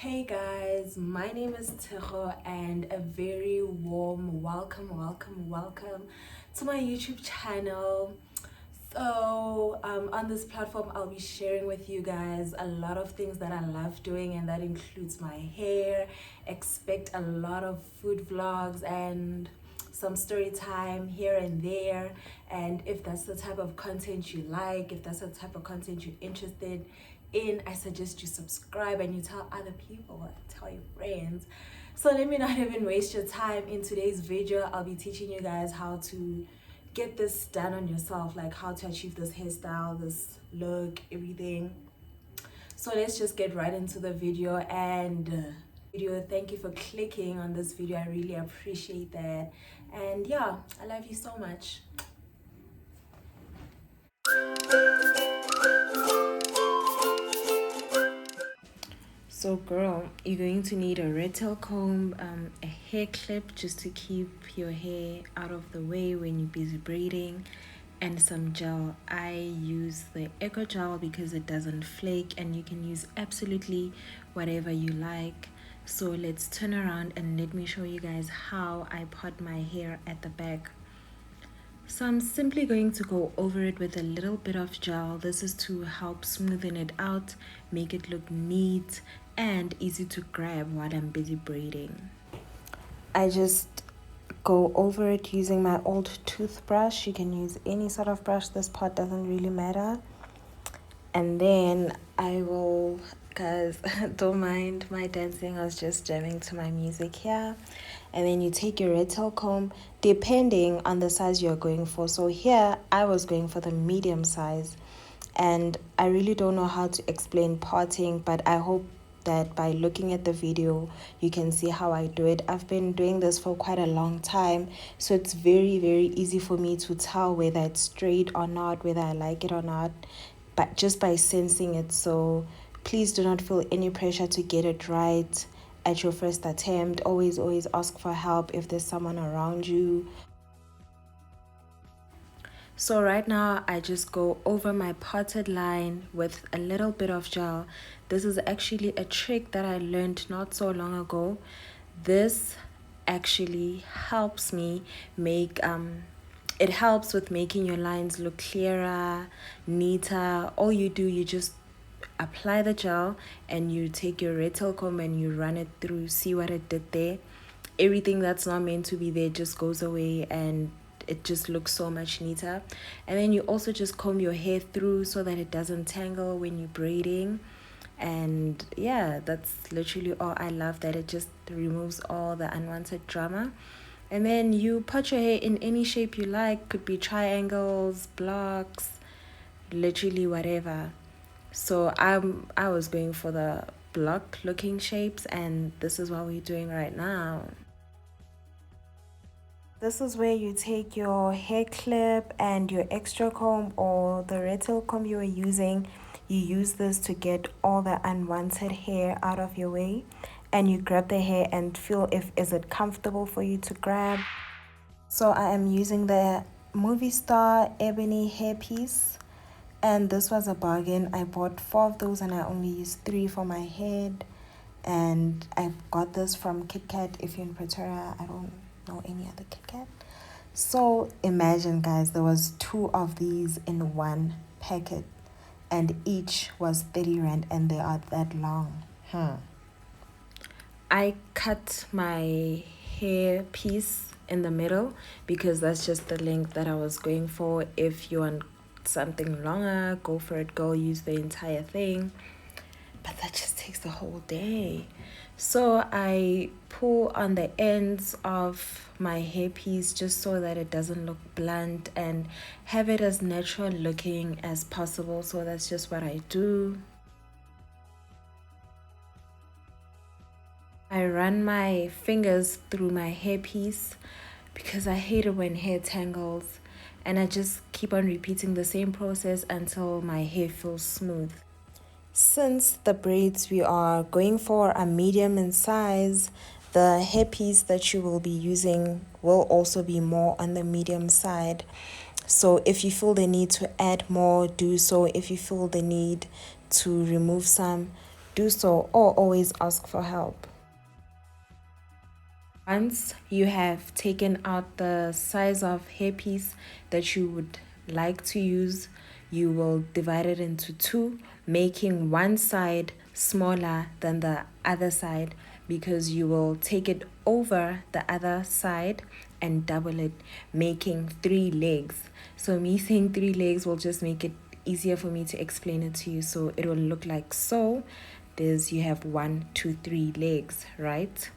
Hey guys, my name is Tero and a very warm welcome to my YouTube channel. So on this platform I'll be sharing with you guys a lot of things that I love doing, and that includes my hair. Expect a lot of food vlogs and some story time here and there. And if that's the type of content you like, if that's the type of content you're interested in, I suggest you subscribe and you tell other people, tell your friends. So let me not even waste your time. In today's video I'll be teaching you guys how to get this done on yourself, like how to achieve this hairstyle, this look, everything. So let's just get right into the video. And thank you for clicking on this video, I really appreciate that. And yeah, I love you so much. So girl, you're going to need a red tail comb, a hair clip just to keep your hair out of the way when you're busy braiding, and some gel. I use the Eco Gel because it doesn't flake, and you can use absolutely whatever you like. So let's turn around and let me show you guys how I part my hair at the back. So I'm simply going to go over it with a little bit of gel. This is to help smoothen it out, make it look neat and easy to grab while I'm busy braiding. I just go over it using my old toothbrush. You can use any sort of brush, this part doesn't really matter. And then I will, guys, don't mind my dancing, I was just jamming to my music here. And then you take your red tail comb depending on the size you're going for. So here I was going for the medium size, and I really don't know how to explain parting, but I hope that by looking at the video you can see how I do it. I've been doing this for quite a long time, so it's very easy for me to tell whether it's straight or not, whether I like it or not, but just by sensing it. So please do not feel any pressure to get it right at your first attempt. Always ask for help if there's someone around you. So right now I just go over my parted line with a little bit of gel. This is actually a trick that I learned not so long ago. This actually helps me make it helps with making your lines look clearer, neater. All you do, you just apply the gel and you take your red tail comb and you run it through. See what it did there? Everything that's not meant to be there just goes away, and it just looks so much neater. And then you also just comb your hair through so that it doesn't tangle when you're braiding. And yeah, that's literally all. I love that it just removes all the unwanted drama. And then you put your hair in any shape you like, could be triangles, blocks, literally whatever. So I was going for the block looking shapes, and this is what we're doing right now. This is where you take your hair clip and your extra comb, or the red tail comb you were using. You use this to get all the unwanted hair out of your way, and you grab the hair and feel if is it comfortable for you to grab. So I am using the Movie Star Ebony Hairpiece, and this was a bargain. I bought 4 of those and I only used 3 for my head. And I got this from KitKat. If you're in Pretoria, I don't know any other KitKat. So imagine, guys, there was 2 of these in one packet, and each was 30 rand, and they are that long. I cut my hair piece in the middle because that's just the length that I was going for. If you want something longer, go for it, go use the entire thing, but that just takes the whole day. So I pull on the ends of my hairpiece just so that it doesn't look blunt, and have it as natural looking as possible. So that's just what I do. I run my fingers through my hairpiece because I hate it when hair tangles, and I just keep on repeating the same process until my hair feels smooth. Since the braids we are going for are medium in size, the hairpiece that you will be using will also be more on the medium side. So if you feel the need to add more, do so. If you feel the need to remove some, do so, or always ask for help. Once you have taken out the size of hairpiece that you would like to use, you will divide it into two, making one side smaller than the other side, because you will take it over the other side and double it, making 3 legs. So me saying 3 legs will just make it easier for me to explain it to you. So it will look like so. There's, you have 1, 2, 3 legs, right?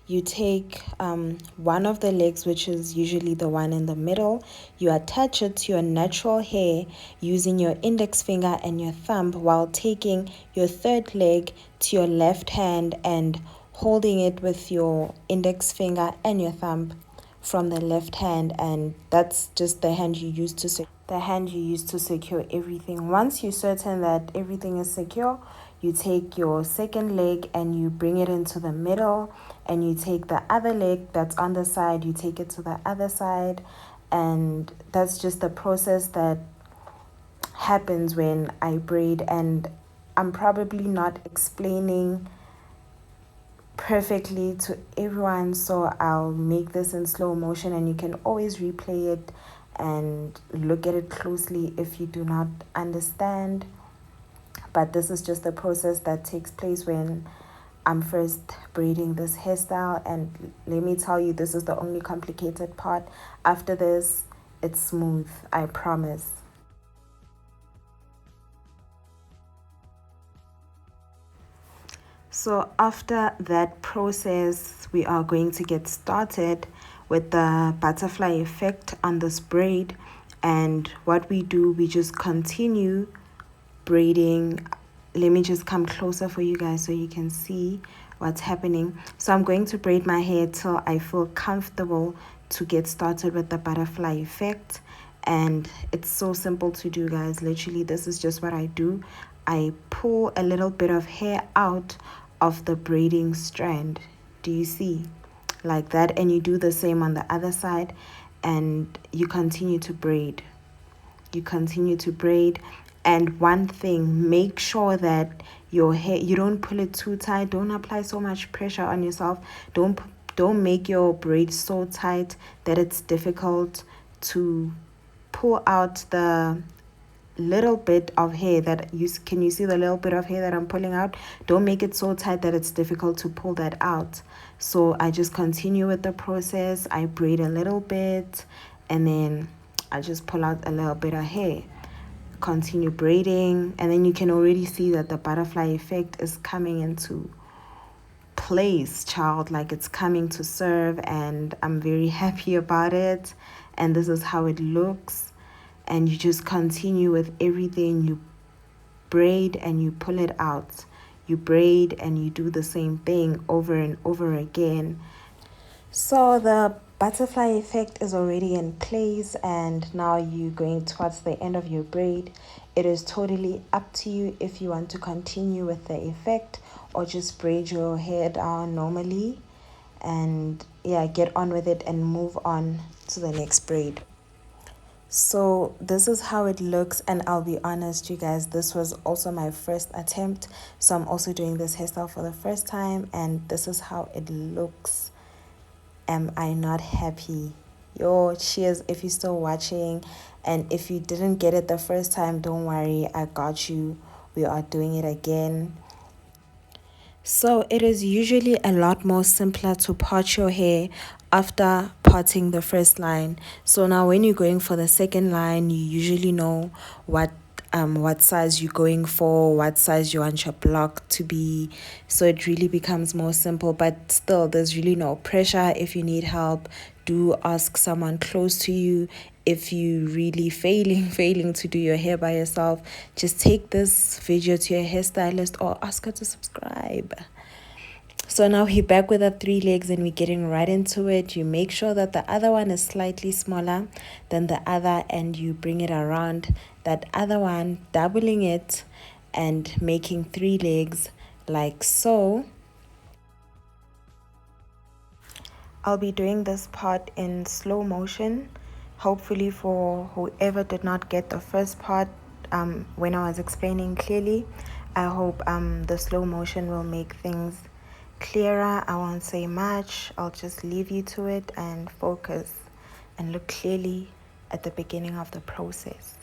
You take one of the legs, which is usually the one in the middle, you attach it to your natural hair using your index finger and your thumb, while taking your third leg to your left hand and holding it with your index finger and your thumb from the left hand, and that's just the hand you use to secure everything. Once you're certain that everything is secure, you take your second leg and you bring it into the middle, and you take the other leg that's on the side, you take it to the other side, and that's just the process that happens when I braid. And I'm probably not explaining perfectly to everyone, so I'll make this in slow motion, and you can always replay it and look at it closely if you do not understand. But this is just the process that takes place when I'm first braiding this hairstyle. And let me tell you, this is the only complicated part. After this, it's smooth, I promise. So after that process, we are going to get started with the butterfly effect on this braid. And what we do, we just continue braiding. Let me just come closer for you guys so you can see what's happening. So I'm going to braid my hair till I feel comfortable to get started with the butterfly effect. And it's so simple to do, guys. Literally, this is just what I do. I pull a little bit of hair out of the braiding strand. Do you see? Like that. And you do the same on the other side, and you continue to braid. You continue to braid. And one thing, make sure that your hair, you don't pull it too tight. Don't apply so much pressure on yourself. Don't make your braid so tight that it's difficult to pull out the little bit of hair that you can. You see the little bit of hair that I'm pulling out? Don't make it so tight that it's difficult to pull that out. So I just continue with the process. I braid a little bit, and then I just pull out a little bit of hair, continue braiding, and then you can already see that the butterfly effect is coming into place, child. Like, it's coming to serve, and I'm very happy about it. And this is how it looks. And you just continue with everything. You braid and you pull it out. You braid and you do the same thing over and over again. So the butterfly effect is already in place, and now you're going towards the end of your braid. It is totally up to you if you want to continue with the effect or just braid your hair down normally, and yeah, get on with it and move on to the next braid. So this is how it looks, and I'll be honest, you guys, this was also my first attempt. So I'm also doing this hairstyle for the first time, and this is how it looks. Am I not happy? Yo, cheers if you're still watching. And if you didn't get it the first time, don't worry, I got you. We are doing it again. So it is usually a lot more simpler to part your hair after parting the first line. So now when you're going for the second line, you usually know what size you're going for, what size you want your block to be. So it really becomes more simple, but still there's really no pressure. If you need help, do ask someone close to you. If you really failing to do your hair by yourself, just take this video to your hairstylist or ask her to subscribe. So now we're back with the 3 legs, and we're getting right into it. You make sure that the other one is slightly smaller than the other, and you bring it around that other one, doubling it and making 3 legs like so. I'll be doing this part in slow motion Hopefully for whoever did not get the first part when I was explaining clearly, I hope the slow motion will make things clearer. I won't say much. I'll just leave you to it and focus and look clearly at the beginning of the process.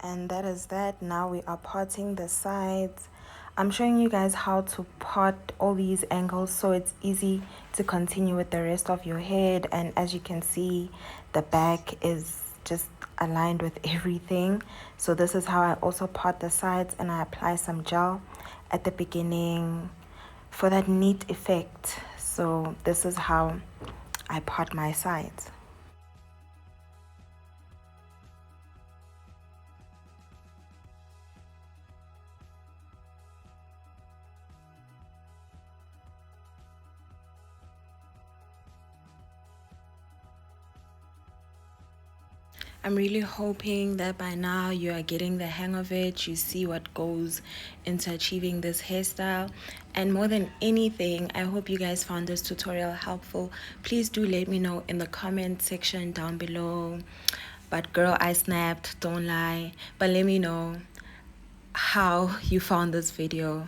And that is that. Now we are parting the sides. I'm showing you guys how to part all these angles so it's easy to continue with the rest of your head. And as you can see, the back is just aligned with everything. So this is how I also part the sides, and I apply some gel at the beginning for that neat effect. So this is how I part my sides. I'm really hoping that by now you are getting the hang of it. You see what goes into achieving this hairstyle. And more than anything, I hope you guys found this tutorial helpful. Please do let me know in the comment section down below. But girl, I snapped, don't lie. But let me know how you found this video.